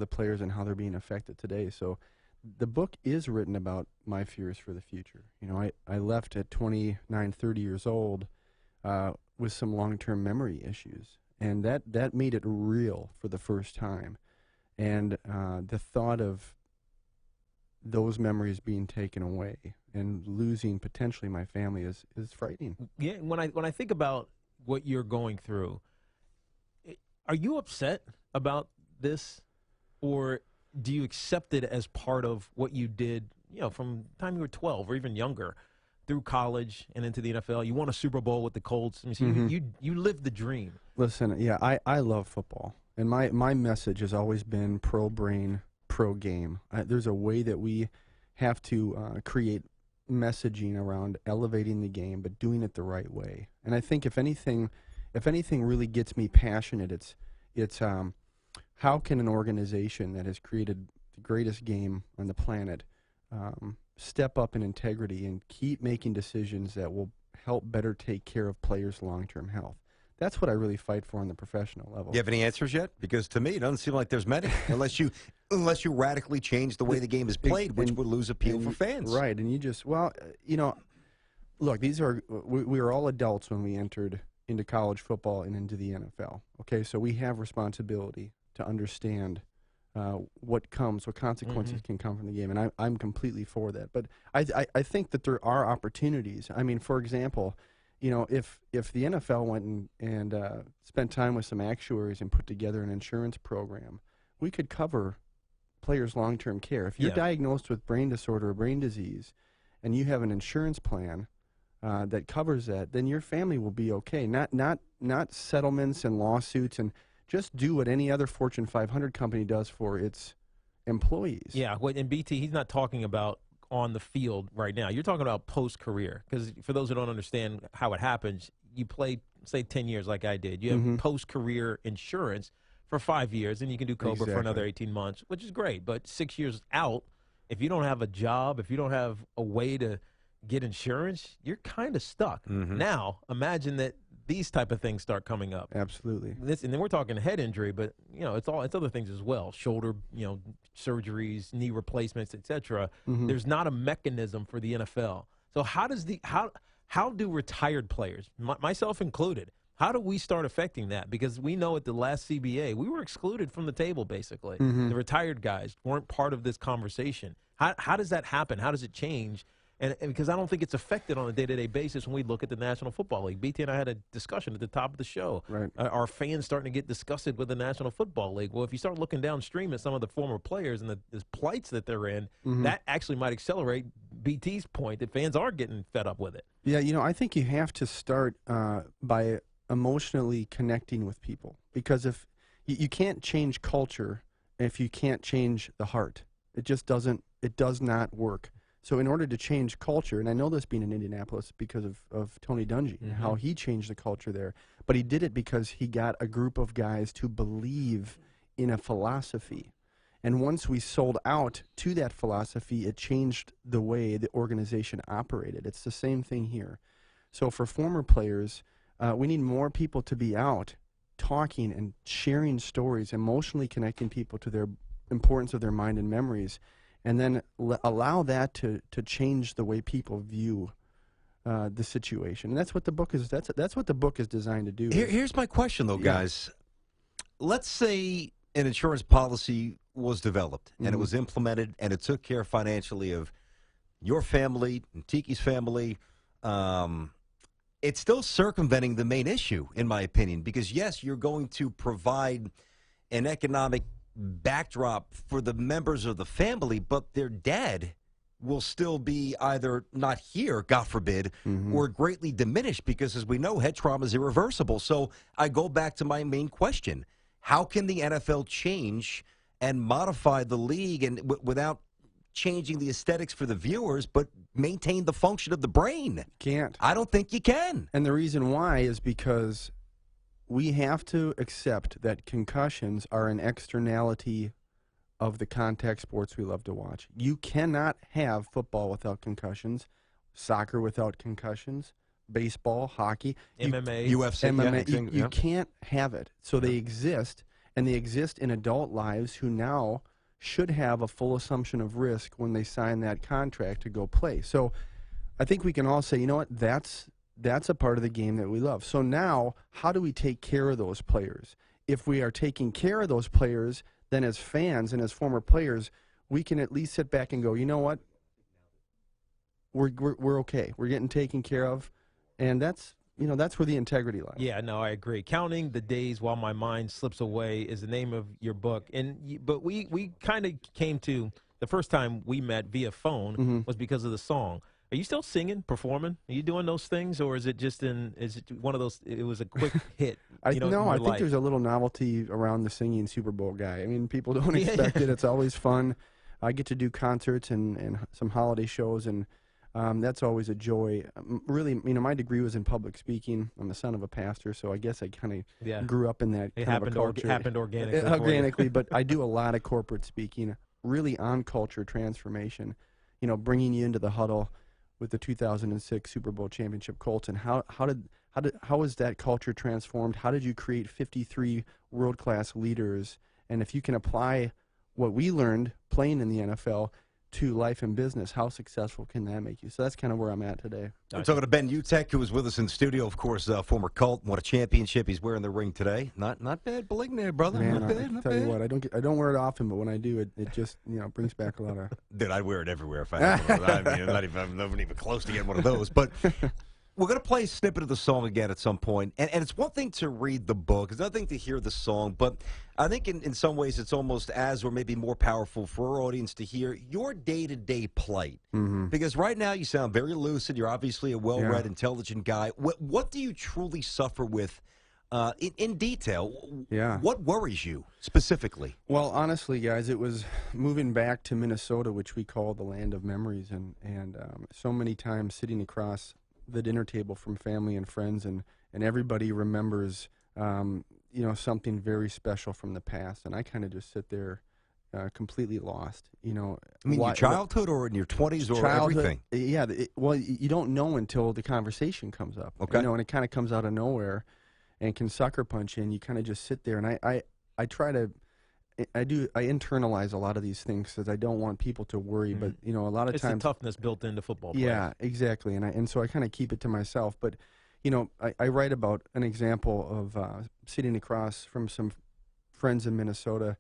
the players and how they're being affected today. So the book is written about my fears for the future. You know, I left at 29, 30 years old with some long-term memory issues, and that made it real for the first time. And the thought of those memories being taken away and losing potentially my family is frightening. Yeah, when I think about what you're going through, are you upset about this, or do you accept it as part of what you did, you know, from the time you were 12 or even younger, through college and into the NFL? You won a Super Bowl with the Colts. I mean, so you lived the dream. Listen, yeah, I love football, and my message has always been pro brain, pro game. There's a way that we have to create messaging around elevating the game, but doing it the right way. And I think if anything really gets me passionate, it's how can an organization that has created the greatest game on the planet step up in integrity and keep making decisions that will help better take care of players' long-term health. That's what I really fight for on the professional level. Do you have any answers yet? Because to me, it doesn't seem like there's many, unless you radically change the way the game is played, which would lose appeal for fans. Right, and you just, well, you know, look, we were all adults when we entered into college football and into the NFL. Okay, so we have responsibility to understand what consequences can come from the game, and I'm completely for that. But I think that there are opportunities. I mean, for example, you know, if the NFL went and spent time with some actuaries and put together an insurance program, we could cover players' long-term care. If you're diagnosed with brain disorder or brain disease, and you have an insurance plan that covers that, then your family will be okay. Not settlements and lawsuits, and just do what any other Fortune 500 company does for its employees. Yeah, and BT, he's not talking about on the field right now. You're talking about post-career, because for those who don't understand how it happens, you play, say, 10 years like I did. You have post-career insurance for 5 years, and you can do COBRA for another 18 months, which is great. But 6 years out, if you don't have a job, if you don't have a way to get insurance, you're kind of stuck. Now, imagine that these type of things start coming up. Absolutely. And then we're talking head injury, but you know, it's other things as well. Shoulder, you know, surgeries, knee replacements, etc. There's not a mechanism for the NFL. So how do retired players, myself included, how do we start affecting that? Because we know at the last CBA, we were excluded from the table, basically. The retired guys weren't part of this conversation. How does that happen? How does it change? And because I don't think it's affected on a day-to-day basis when we look at the National Football League. BT and I had a discussion at the top of the show. Right. Are fans starting to get disgusted with the National Football League? Well, if you start looking downstream at some of the former players and the plights that they're in, that actually might accelerate BT's point that fans are getting fed up with it. Yeah, you know, I think you have to start by emotionally connecting with people, because if you can't change culture if you can't change the heart. It just doesn't. It does not work. So in order to change culture, and I know this being in Indianapolis because of Tony Dungy, and how he changed the culture there, but he did it because he got a group of guys to believe in a philosophy. And once we sold out to that philosophy, it changed the way the organization operated. It's the same thing here. So for former players, we need more people to be out talking and sharing stories, emotionally connecting people to their importance of their mind and memories, and then allow that to change the way people view the situation. And that's what the book is. That's what the book is designed to do. Here's my question, though, guys. Let's say an insurance policy was developed and it was implemented and it took care financially of your family and Tiki's family. It's still circumventing the main issue, in my opinion, because, yes, you're going to provide an economic backdrop for the members of the family, but their dad will still be either not here, God forbid, or greatly diminished, because, as we know, head trauma is irreversible. So I go back to my main question. How can the NFL change and modify the league and without changing the aesthetics for the viewers, but maintain the function of the brain? Can't. I don't think you can. And the reason why is because we have to accept that concussions are an externality of the contact sports we love to watch. You cannot have football without concussions, soccer without concussions, baseball, hockey, MMA, UFC, MMA. You can't have it. So they exist, and they exist in adult lives who now should have a full assumption of risk when they sign that contract to go play. So I think we can all say, you know what, that's a part of the game that we love. So now, how do we take care of those players? If we are taking care of those players, then as fans and as former players, we can at least sit back and go, you know what, we're okay. We're getting taken care of, and that's where the integrity lies. Yeah, no, I agree. Counting the Days While My Mind Slips Away is the name of your book. But we kind of came to, the first time we met via phone was because of the song. Are you still singing, performing? Are you doing those things, or is it one of those, it was a quick hit? I think life? There's a little novelty around the singing Super Bowl guy. I mean, people don't expect it. It's always fun. I get to do concerts and some holiday shows, and that's always a joy. Really, my degree was in public speaking. I'm the son of a pastor, so I guess I kind of grew up in that kind of a culture. It happened organically. Organically, but I do a lot of corporate speaking, really on culture transformation. Bringing you into the huddle with the 2006 Super Bowl championship Colts, and how was that culture transformed? How did you create 53 world-class leaders? And if you can apply what we learned playing in the NFL to life and business, how successful can that make you? So that's kind of where I'm at today. I'm talking to Ben Utecht, who was with us in the studio, of course, former Colt, won a championship. He's wearing the ring today. Not bad bling there, brother. Man, not bad, I tell you what, I don't wear it often, but when I do, it just brings back a lot of. Dude, I'd wear it everywhere if I had one of those. I'm not even close to getting one of those. But we're going to play a snippet of the song again at some point. And it's one thing to read the book. It's another thing to hear the song. But I think in some ways it's almost as or maybe more powerful for our audience to hear your day-to-day plight. Because right now you sound very lucid. You're obviously a well-read, intelligent guy. What do you truly suffer with in detail? Yeah. What worries you specifically? Well, honestly, guys, it was moving back to Minnesota, which we call the land of memories. And so many times sitting across the dinner table from family and friends, and everybody remembers something very special from the past, and I kind of just sit there completely lost. I mean, your childhood or in your 20s or everything? Yeah. Well, you don't know until the conversation comes up. Okay. And it kind of comes out of nowhere and can sucker punch you, and you kind of just sit there. And I try to. I internalize a lot of these things because I don't want people to worry, but a lot of times it's the toughness built into football players. Yeah, exactly, and so I kind of keep it to myself. But I write about an example of sitting across from some friends in Minnesota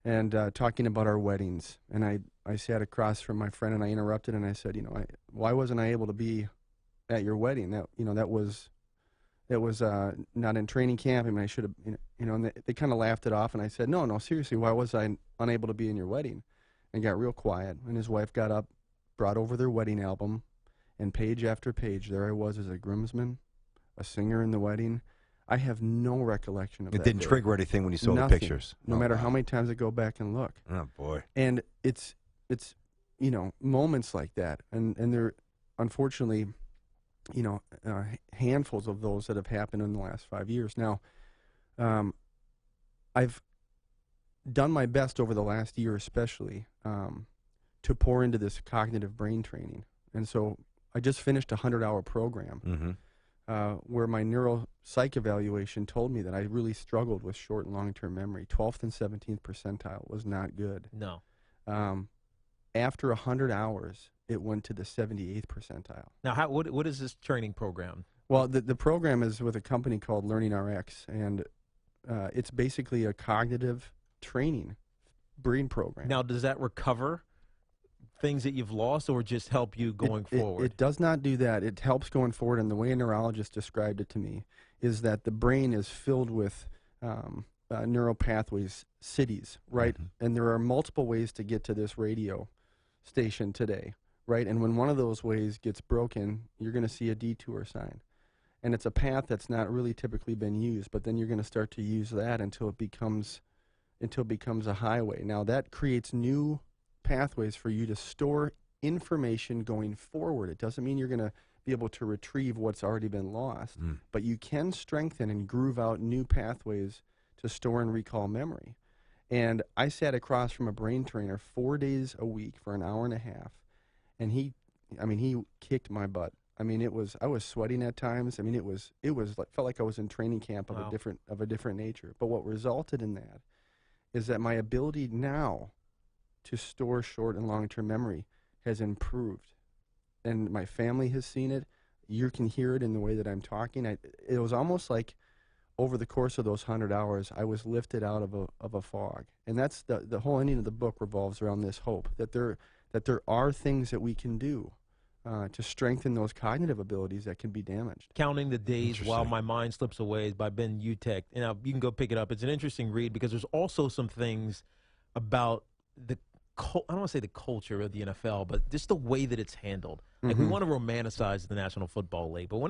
and talking about our weddings, and I sat across from my friend and I interrupted and I said, why wasn't I able to be at your wedding? That was not in training camp. I mean, I should have, and they kind of laughed it off. And I said, no, seriously, why was I unable to be in your wedding? And got real quiet. And his wife got up, brought over their wedding album, and page after page, there I was as a groomsman, a singer in the wedding. I have no recollection of that. It didn't trigger anything when you saw Nothing. The pictures? No matter how many times I go back and look. Oh, boy. And it's moments like that. And they're, unfortunately, handfuls of those that have happened in the last 5 years. Now, I've done my best over the last year especially to pour into this cognitive brain training. And so I just finished a 100-hour program where my neuropsych evaluation told me that I really struggled with short and long-term memory. 12th and 17th percentile was not good. No. After 100 hours, it went to the 78th percentile. Now, what is this training program? Well, the program is with a company called Learning RX, and it's basically a cognitive training brain program. Now, does that recover things that you've lost or just help you going forward? It does not do that. It helps going forward, and the way a neurologist described it to me is that the brain is filled with neural pathways, cities, right? And there are multiple ways to get to this radio station today, right? And when one of those ways gets broken, you're going to see a detour sign. And it's a path that's not really typically been used, but then you're going to start to use that until it becomes a highway. Now, that creates new pathways for you to store information going forward. It doesn't mean you're going to be able to retrieve what's already been lost, but you can strengthen and groove out new pathways to store and recall memory. And I sat across from a brain trainer 4 days a week for an hour and a half, and he kicked my butt. I mean, I was sweating at times. I mean, it was like, felt like I was in training camp of Wow. a different nature. But what resulted in that is that my ability now to store short and long-term memory has improved. And my family has seen it. You can hear it in the way that I'm talking. It was almost like over the course of those 100 hours, I was lifted out of a fog. And that's the whole ending of the book revolves around this hope that there are things that we can do to strengthen those cognitive abilities that can be damaged. Counting the Days While Interesting. My Mind Slips Away by Ben Utecht. You you can go pick it up. It's an interesting read because there's also some things about I don't want to say the culture of the NFL, but just the way that it's handled. Like, we want to romanticize the National Football League, but when